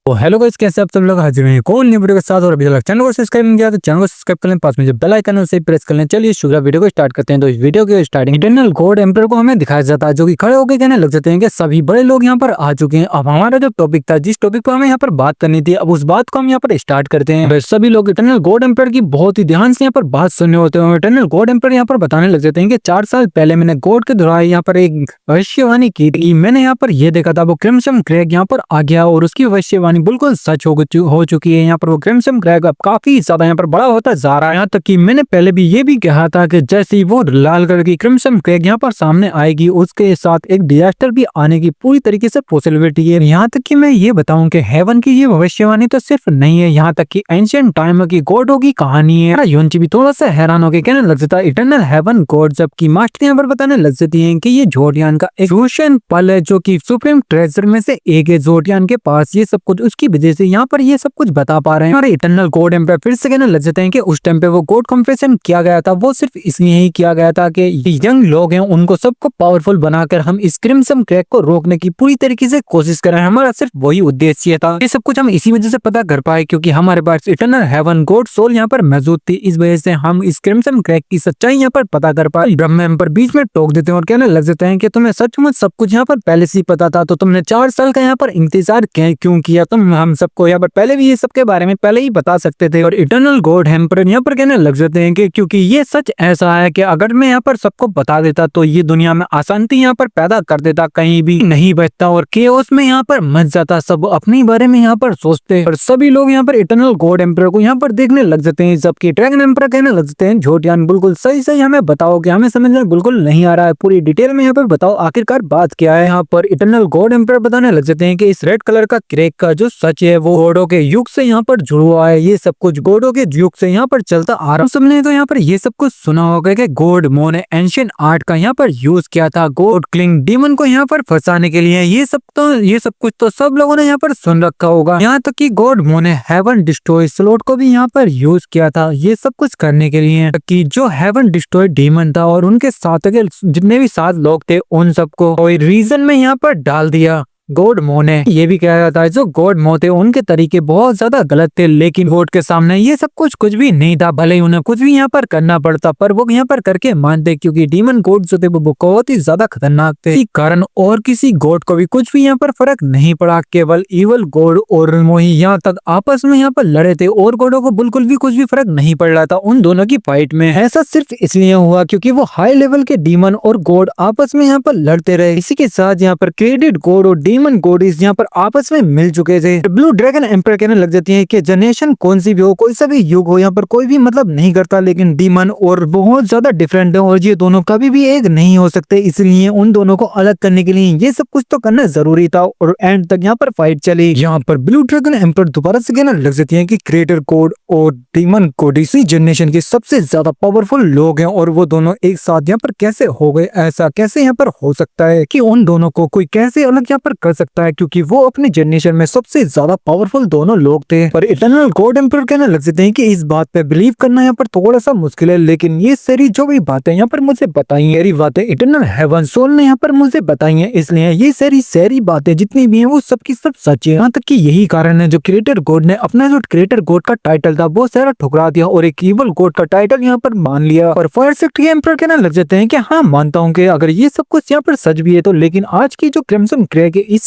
तो hello guys, कैसे आप सब लोग हाजिर हैं कौन न्यू वीडियो के साथ। और अभी तक चैनल को सब्सक्राइब नहीं किया तो चैनल को सब्सक्राइब कर लें, पास में जो बेल आइकन है उसे प्रेस कर लें। चलिए शुरू वीडियो को स्टार्ट करते हैं। तो इस वीडियो के स्टार्टिंग इटर्नल गॉड एम्परर को हमें दिखाया जाता है, जो कि खड़े होकर कहने लग जाते हैं कि सभी बड़े लोग यहाँ पर आ चुके हैं। अब हमारा जो टॉपिक था, जिस टॉपिक पर हमें यहाँ पर बात करनी थी, अब उस बात को हम यहाँ पर स्टार्ट करते हैं। सभी लोग इटर्नल गॉड एम्परर की बहुत ही ध्यान से यहाँ पर बात सुनने होते हैं। इटर्नल गॉड एम्परर यहाँ पर बताने लग जाते हैं कि 4 साल पहले मैंने गॉड के द्वारा यहाँ पर एक भविष्यवाणी की थी। मैंने यहाँ पर ये देखा था वो क्रिम्सन क्रैग यहाँ पर आ गया और उसकी भविष्यवाणी बिल्कुल सच हो चुकी है। यहाँ पर वो क्रिम्सन क्रैग अब काफी ज्यादा यहाँ पर बड़ा होता जा रहा है। यहाँ तक कि मैंने पहले भी ये भी कहा था कि जैसे ही वो लाल कलर की क्रिम्सन क्रैग यहाँ पर सामने आएगी, उसके साथ एक डिजास्टर भी आने की पूरी तरीके से पॉसिबिलिटी है। यहाँ तक कि मैं ये बताऊं कि हेवन की ये भविष्यवाणी तो सिर्फ नहीं है, यहाँ तक कि एंशिएंट टाइम की गॉडों की कहानी है। योंची भी थोड़ा सा हैरान होकर कहने लग जाता है इटर्नल हेवन गॉड, जबकि मास्टर यहाँ पर बताने लग जाती है कि ये जोडियान का एक क्रूशियल पल है, जो कि सुप्रीम ट्रेजर में से एक है जोडियान के पास। ये सब कुछ उसकी वजह से यहाँ पर ये सब कुछ बता पा रहे हैं। हमारे इटर्नल गॉड एम्परर फिर से कहने लग जाते हैं कि उस टाइम पे वो गॉड कन्फेशन किया गया था, वो सिर्फ इसलिए ही किया गया था कि यंग लोग हैं उनको सबको पावरफुल बनाकर हम इस क्रिम्सन क्रैग को रोकने की पूरी तरीके से कोशिश करें। हमारा सिर्फ वही उद्देश्य था। ये सब कुछ हम इसी वजह से पता कर पाए क्योंकि हमारे पास इटर्नल हेवन गॉड सोल यहाँ पर मौजूद थी। इस वजह से हम इस क्रिम्सन क्रैग की सच्चाई यहाँ पर पता कर पाए। ब्रह्म एम्परर बीच में टोक देते हैं और कहने लग जाते हैं कि तुम्हें सचमुच सब कुछ यहाँ पर पहले से ही पता था, तो तुमने 4 साल का यहाँ पर इंतजार क्यों किया? तुम हम सबको यहाँ पर पहले भी ये सब के बारे में पहले ही बता सकते थे। और इटर्नल गॉड एम्परर यहाँ पर कहने लग जाते हैं कि क्योंकि ये सच ऐसा है कि अगर मैं यहाँ पर सबको बता देता तो ये दुनिया में अशांति यहाँ पर पैदा कर देता, कहीं भी नहीं बचता और केओस में यहाँ पर मच जाता। सब अपने बारे में यहाँ पर सोचते और सभी लोग यहाँ पर इटर्नल गॉड एम्परर को यहाँ पर देखने लग जाते हैं। जबकि ड्रैगन एम्परर कहने लग जाते हैं जोडियान बिल्कुल सही सही हमें बताओ कि हमें समझ में बिल्कुल नहीं आ रहा है, पूरी डिटेल में यहाँ पर बताओ आखिरकार बात क्या है। यहाँ पर इटर्नल गॉड एम्परर बताने लग जाते हैं कि इस रेड कलर का क्रैग का जो सच है वो गॉडों के युग से यहाँ पर जुड़ा हुआ है। ये सब कुछ गॉडों के युग से यहाँ पर चलता आ रहा है। सबने तो यहाँ पर ये सब कुछ सुना होगा कि गॉड मो ने एंशिएंट आर्ट का यहाँ पर यूज किया था गॉड क्लिंग डीमन को यहाँ पर फंसाने के लिए। ये सब कुछ तो सब लोगों ने यहाँ पर सुन रखा होगा। यहाँ तक कि गॉड मो ने हेवन डिस्ट्रॉय स्लॉट को भी यहाँ पर यूज किया था ये सब कुछ करने के लिए, कि जो हेवन डिस्ट्रॉय डीमन था और उनके साथ के जितने भी 7 लोग थे उन सबको कोई रीजन में यहाँ पर डाल दिया गॉड मो ने। ये भी कहा जाता है जो गॉड मो थे उनके तरीके बहुत ज्यादा गलत थे, लेकिन गॉड के सामने ये सब कुछ भी नहीं था। भले ही उन्हें कुछ भी यहाँ पर करना पड़ता पर वो यहाँ पर करके मानते, क्योंकि डीमन गॉड जो थे वो बहुत ही ज्यादा खतरनाक थे। इसी कारण और किसी गॉड को भी कुछ भी यहाँ पर फर्क नहीं पड़ा। केवल इवल गॉड और मोही यहाँ तक आपस में यहाँ पर लड़े थे और गॉडों को बिल्कुल भी कुछ भी फर्क नहीं पड़ रहा था उन दोनों की फाइट में। ऐसा सिर्फ इसलिए हुआ क्योंकि वो हाई लेवल के डीमन और गॉड आपस में यहाँ पर लड़ते रहे। इसी के साथ यहाँ पर क्रेडिट गॉड और डीमन गॉडीज यहाँ पर आपस में मिल चुके थे। ब्लू ड्रैगन एम्परर कहने लग जाती है कि जनरेशन कौन सी भी हो, कोई सा भी युग हो, यहाँ पर कोई भी मतलब नहीं करता, लेकिन डीमन और बहुत ज्यादा डिफरेंट है और ये दोनों कभी भी एक नहीं हो सकते। इसलिए उन दोनों को अलग करने के लिए ये सब कुछ तो करना जरूरी था और एंड तक यहाँ पर फाइट चली। यहाँ पर ब्लू ड्रैगन एम्परर दोबारा से कहने लग जाती है कि क्रिएटर गॉड और डीमन गॉड इसी जनरेशन के सबसे ज्यादा पावरफुल लोग हैं और वो दोनों एक साथ यहाँ पर कैसे हो गए, ऐसा कैसे यहाँ पर हो सकता है कि उन दोनों को कोई कैसे अलग यहाँ पर कर सकता है, क्योंकि वो अपने जनरेशन में सबसे ज्यादा पावरफुल दोनों लोग थे। पर इटर्नल गॉड एम्परर कहने लग जाते हैं कि इस बात पे बिलीव करना यहाँ पर थोड़ा सा मुश्किल है, लेकिन ये सारी जो भी बातें यहाँ पर मुझे बताई है, बातें इटर्नल हेवन सोल ने यहाँ पर मुझे बताई है, इसलिए ये सारी बातें जितनी भी हैं वो सबकी सब सच है। यहाँ तक कि यही कारण है जो क्रिएटर गॉड ने अपना जो क्रिएटर गॉड का टाइटल था वो सारा ठुकरा दिया और एक इवल गॉड का टाइटल यहाँ पर मान लिया। और फायर सेक्टर एम्परर कहने लग जाते हैं कि हाँ मानता हूँ कि अगर ये सब कुछ यहाँ पर सच भी है तो, लेकिन आज की जो क्रिम्सन क्रैग है इस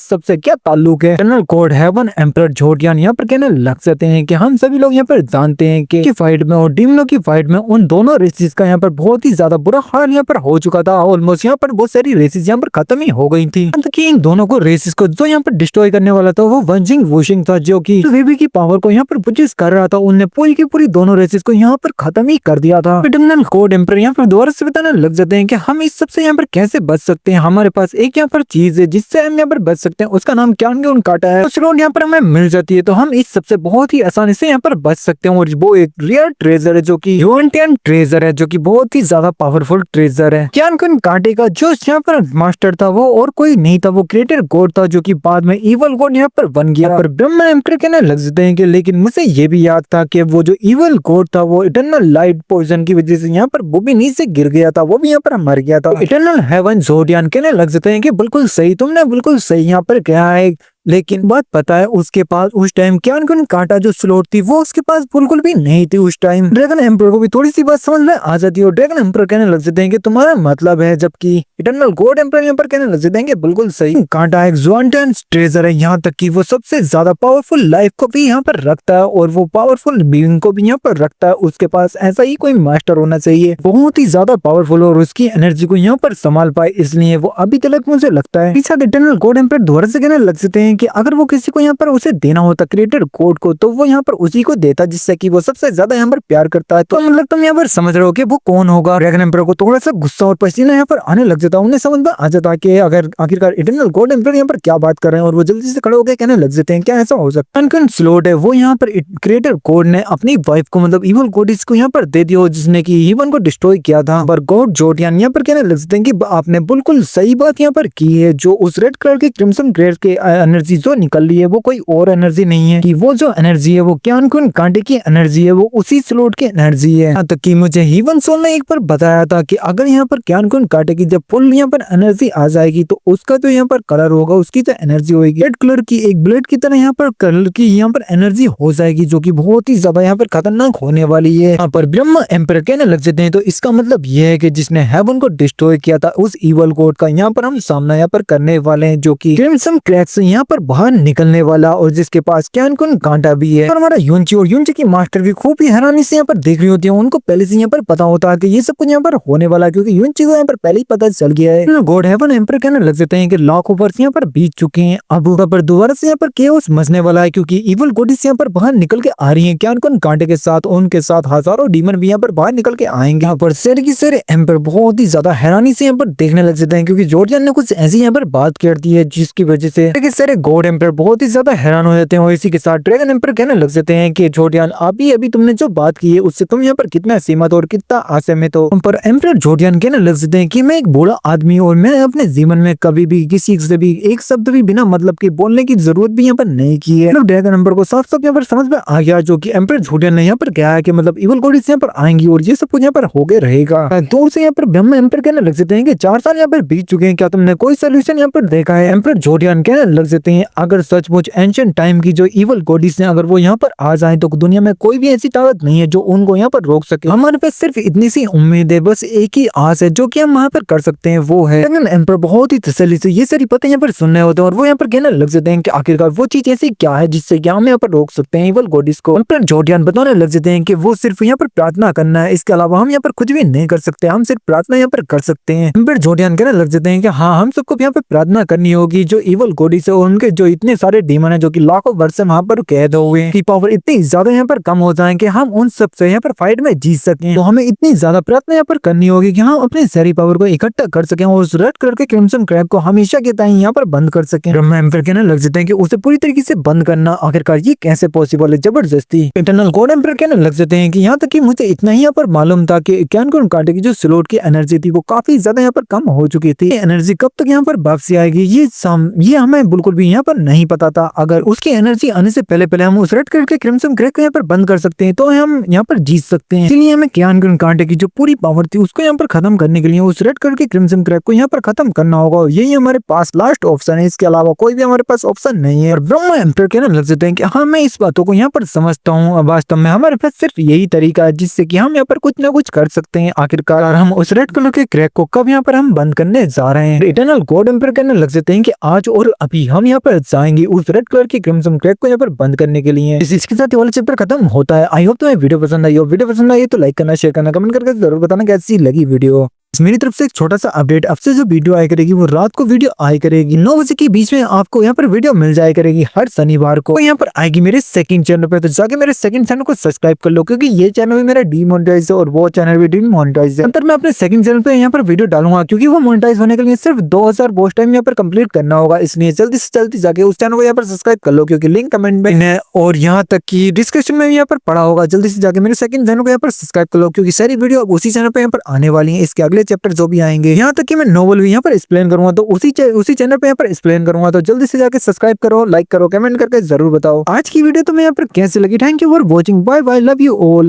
सब से क्या ताल्लुक है? इटर्नल गॉड हेवन एम्परर जोडियान यहाँ पर कहने लग जाते हैं कि हम सभी लोग यहाँ पर जानते हैं कि फाइट में और डीमनों की फाइट में उन दोनों रेसिस का यहाँ पर बहुत ही ज्यादा बुरा हाल यहाँ पर हो चुका था। ऑलमोस्ट यहाँ पर बहुत सारी रेसिस यहाँ पर खत्म ही हो गई थी। कि इन दोनों को रेसिस को जो यहाँ पर डिस्ट्रॉय करने वाला था वो वंजिंग वोशिंग था, जो कि वेबी की पावर को यहाँ पर पुजिस कर रहा था। उनने पूरी की पूरी दोनों रेसिस को यहाँ पर खत्म ही कर दिया था। इटर्नल गॉड एम्परर यहाँ पर दोबारा से बताने लग जाते हैं कि हम इस सबसे यहाँ पर कैसे बच सकते हैं। हमारे पास एक यहाँ पर चीज है जिससे हम यहाँ पर बच सकते हैं, उसका नाम क्या काटा है। कुछ लोग यहाँ पर हमें मिल जाती है तो हम इस सबसे बहुत ही आसानी से यहाँ पर बच सकते हैं। और वो एक रियल ट्रेजर है जो कि ह्यूमन ट्रेजर है, जो कि बहुत ही ज्यादा पावरफुल ट्रेजर है। क्यान कांटे का जो यहाँ पर मास्टर था वो और कोई नहीं था, वो क्रिएटर गॉड था जो कि बाद में इवल गॉड यहाँ पर बन गया। पर ब्रह्म एम्परर कहने लग जाते हैं कि लेकिन मुझे ये भी याद था कि वो जो इवल गॉड था वो इटर्नल लाइट पॉइजन की वजह से यहाँ पर वो भी नीचे गिर गया था, वो भी यहाँ पर मर गया था। इटर्नल हेवन जोडियान कहने लग जाते हैं कि बिल्कुल सही, तुमने बिल्कुल सही यहाँ पर कहा है। लेकिन बात पता है उसके पास उस टाइम क्यान कांटा जो स्लॉट थी वो उसके पास बिल्कुल भी नहीं थी। उस टाइम ड्रैगन एम्पर को भी थोड़ी सी बात समझ में आ जाती है और ड्रैगन एम्पर कहने लग जाते हैं कि तुम्हारा मतलब है, जबकि इटर्नल गॉड एम्पर यहाँ पर कहने लग जाते हैं कि बिल्कुल सही, कांटा एक ज़्वांटन ट्रेजर है, यहाँ तक कि वो सबसे ज्यादा पावरफुल लाइफ को भी यहाँ पर रखता है और वो पावरफुल बीइंग को भी यहाँ पर रखता है। उसके पास ऐसा ही कोई मास्टर होना चाहिए बहुत ही ज्यादा पावरफुल और उसकी एनर्जी को यहाँ पर संभाल पाए, इसलिए वो अभी तक मुझे लगता है पीछा इटर्नल गॉड एम्पर दोबारा से कहने लग जाते हैं कि अगर वो किसी को यहाँ पर उसे देना होता क्रिएटर कोड को तो वो यहाँ पर उसी को देता जिससे कि वो सबसे ज्यादा यहाँ पर प्यार करता है। तो मतलब तुम यहाँ पर समझ रहे हो कि वो कौन होगा। ड्रैगन एम्पर को थोड़ा सा गुस्सा और पसीना यहाँ पर आने लग जाता है, उन्हें समझ में आ जाता है कि अगर आखिरकार इटर्नल गॉड एम्पर यहाँ पर क्या बात कर रहे हैं और वो जल्दी से खड़े होकर कहने लग जाते हैं क्या ऐसा हो सकता है। स्लॉट है वो यहाँ पर क्रिएटर कोड ने अपनी वाइफ को मतलब इवल गॉडेस को यहाँ पर दे दिया जिसने की हीवन को डिस्ट्रॉय किया था, पर गॉड जोडियन यहाँ पर कहने लग जाते हैं कि आपने बिल्कुल सही बात यहाँ पर की है, जो उस रेड कलर के क्रिम्सन ग्रेड के एनर्जी जो निकल रही है वो कोई और एनर्जी नहीं है, कि वो जो एनर्जी है वो क्यान कांटे की एनर्जी है, वो उसी स्लॉट की एनर्जी है। यहाँ तक कि मुझे हीवन सोल ने एक बार बताया था कि अगर यहाँ पर क्यान कांटे की जब फुल यहाँ पर एनर्जी आ जाएगी तो उसका जो यहाँ पर कलर होगा उसकी जो एनर्जी होगी रेड कलर की एक ब्लेड की तरह यहाँ पर कलर की यहाँ पर एनर्जी हो जाएगी, जो कि बहुत ही ज्यादा यहाँ पर खतरनाक होने वाली है। यहाँ पर ब्रह्मा एम्पर कहने लग जाते हैं तो इसका मतलब यह है कि जिसने हेवन को डिस्ट्रॉय किया था उस इवल गॉड का यहाँ पर हम सामना यहाँ पर करने वाले हैं, जो कि क्रिम्सन क्रैक से यहाँ पर बाहर निकलने वाला और जिसके पास क्यान कांटा भी है। और हमारा यूनची और यूनची की मास्टर भी खूब ही हैरानी से यहाँ पर देख रही होती है, उनको पहले से यहाँ पर पता होता है कि ये सब कुछ यहाँ पर होने वाला है, क्योंकि यूनची को यहाँ पर पहले ही पता चल गया है। गॉड हेवन एम्पर कहने लग जाते हैं कि लाखों वर्ष यहाँ पर बीत चुके हैं, अब पर दोबारा से यहाँ पर केओस मचने वाला है, क्योंकि इवल गॉडेस यहाँ पर बाहर निकल के आ रही है क्यान कांटे के साथ, उनके साथ हजारों डीमन भी यहाँ पर बाहर निकल के आएंगे। यहाँ पर शेर की शेर एम्पर बहुत ही ज्यादा हैरानी से यहाँ पर देखने लग जाते हैं, क्योंकि जॉर्जियन ने कुछ ऐसी यहाँ पर बात कर दी है जिसकी वजह से सारे गॉड एम्पर बहुत ही ज्यादा हैरान हो जाते हैं। और इसी के साथ ड्रैगन एम्पर कहने लग जाते हैं कि जॉर्जियन अभी तुमने जो बात की है उससे तुम यहाँ पर कितना सीमित और कितना असहमत हो। पर एम्पर जॉर्जियन कहने लग जाते हैं कि मैं एक बूढ़ा आदमी और मैं अपने जीवन में कभी भी किसी से भी एक शब्द भी बिना मतलब के बोलने की जरूरत भी यहाँ पर नहीं की है। ड्रैगन एम्पर को साफ साफ यहाँ पर समझ में आ गया, जो कि एम्पर जॉर्जियन ने यहाँ पर कहा है कि मतलब इवल गॉडेस यहाँ पर आएंगी और ये सब कुछ यहाँ पर हो गए रहेगा। दूर से यहाँ पर ब्रह्मा एम्पर कहने लग जाते हैं कि 4 साल यहाँ पर बीत चुके हैं, क्या तुमने कोई सोल्यूशन यहाँ पर देखा है। एम्पर जॉर्जियन कहने लग जाते हैं अगर सचमुच एंशिएंट टाइम की जो इवल गॉडेस हैं अगर वो यहाँ पर आ जाए तो दुनिया में कोई भी ऐसी ताकत नहीं है जो उनको यहाँ पर रोक सके। हमारे पास सिर्फ इतनी सी उम्मीद है, बस एक ही आस है जो कि हम यहाँ पर कर सकते हैं, वो है। एम्पर बहुत ही तसल्ली से ये सारी बातें यहाँ पर सुनने होते हैं और वो यहाँ पर कहने लग जाते हैं कि आखिरकार वो चीज ऐसी क्या है जिससे कि हम यहाँ पर रोक सकते हैं इवल गॉडेस को। एम्पर जॉर्जियन बताने लग जाते हैं कि वो सिर्फ यहाँ पर प्रार्थना करना है, इसके अलावा हम यहाँ पर कुछ भी नहीं कर सकते, हम सिर्फ प्रार्थना यहाँ पर कर सकते हैं। एम्पर जॉर्जियन कहने लग जाते हैं कि हाँ हम सबको यहाँ पर प्रार्थना करनी होगी जो इवल गॉडेस है और उनके जो इतने सारे डीमन है जो कि लाखों वर्ष से वहाँ पर कैद हुए हैं की पावर इतनी ज्यादा यहाँ पर कम हो जाए कि हम उन सब से यहाँ पर फाइट में जीत सकें। तो हमें इतनी ज्यादा प्रार्थना यहाँ पर करनी होगी कि हम अपने सारी पावर को इकट्ठा कर सकें और उस रेड कलर के क्रिम्सन क्रैक को हमेशा के टाइम यहाँ पर बंद कर सकें। ब्रह्मा एम्पर कहने लग जाते हैं कि उसे पूरी तरीके से बंद करना आखिरकार ये कैसे पॉसिबल है, जबरदस्ती। इटर्नल गॉड एम्पर कहने लग जाते हैं कि यहाँ तक कि मुझे इतना ही यहाँ पर मालूम था कि क्यान कांटे की जो स्लॉट की एनर्जी थी वो काफी ज्यादा यहाँ पर कम हो चुकी थी, एनर्जी कब तक यहाँ पर वापसी आएगी ये हमें बिल्कुल भी यहाँ पर नहीं पता था। अगर उसकी एनर्जी आने से पहले हम उस रेड कलर के क्रिम्सन क्रैक को यहाँ पर बंद कर सकते हैं तो हम यहाँ पर जीत सकते हैं। इसलिए हमें क्यान कांटे की जो पूरी पावर थी उसको यहाँ पर खत्म करने के लिए उस रेड कलर के क्रिम्सन क्रैक को यहाँ पर खत्म करना होगा, यही हमारे पास लास्ट ऑप्शन है, इसके अलावा कोई भी हमारे पास ऑप्शन नहीं है। और ब्रह्मा एम्पर कहने लग जाते हैं कि हाँ मैं इस बातों को यहाँ पर समझता हूँ, वास्तव में हमारे पास सिर्फ यही तरीका है जिससे कि हम यहाँ पर कुछ ना कुछ कर सकते हैं आखिरकार, और हम उस रेड कलर के क्रैक को कब यहाँ पर हम बंद करने जा रहे हैं। इटर्नल गॉड एम्पर कहने लग जाते हैं कि आज और अभी हम यहाँ पर जाएंगे उस रेड कलर के क्रिम्सन क्रैक को यहाँ पर बंद करने के लिए। इसके साथ ये वाला चैप्टर खत्म होता है। आई होप तुम्हें वीडियो पसंद आई हो, वीडियो पसंद आई तो लाइक करना, शेयर करना, कमेंट करके जरूर बताना कैसी लगी वीडियो। मेरी तरफ से एक छोटा सा अपडेट, अब से जो वीडियो आया करेगी वो रात को वीडियो आया करेगी 9 बजे के बीच में, आपको यहाँ पर वीडियो मिल जाया करेगी हर शनिवार को। यहाँ पर आएगी मेरे सेकंड चैनल पे, तो जाके मेरे सेकंड चैनल को सब्सक्राइब कर लो, क्योंकि ये चैनल भी मेरा डीमोनेटाइज है और वो चैनल भी डीमोनेटाइज है। अंतर मैं अपने सेकंड चैनल पे यहाँ पर वीडियो डालूंगा, क्योंकि वो मोनेटाइज होने के लिए सिर्फ 2000 वॉच टाइम यहाँ पर कंप्लीट करना होगा, इसलिए जल्दी से जल्दी जाके उस चैनल को यहाँ पर सब्सक्राइब कर लो, क्योंकि लिंक कमेंट में है और यहाँ तक की डिस्क्रिप्शन में भी यहाँ पर पड़ा होगा। जल्दी से जाके मेरे सेकंड चैनल को यहाँ पर सब्सक्राइब कर लो, क्योंकि सारी वीडियो उसी चैनल पर यहाँ पर आने वाली है। इसके अगले चैप्टर जो भी आएंगे, यहाँ तक कि मैं नोवेल भी यहाँ पर एक्सप्लेन करूंगा, तो उसी चैनल पे यहाँ पर एक्सप्लेन करूंगा। तो जल्दी से जाके सब्सक्राइब करो, लाइक करो, कमेंट करके जरूर बताओ आज की वीडियो तुम्हें यहाँ पर कैसे लगी। Thank you for watching, bye bye, love you all.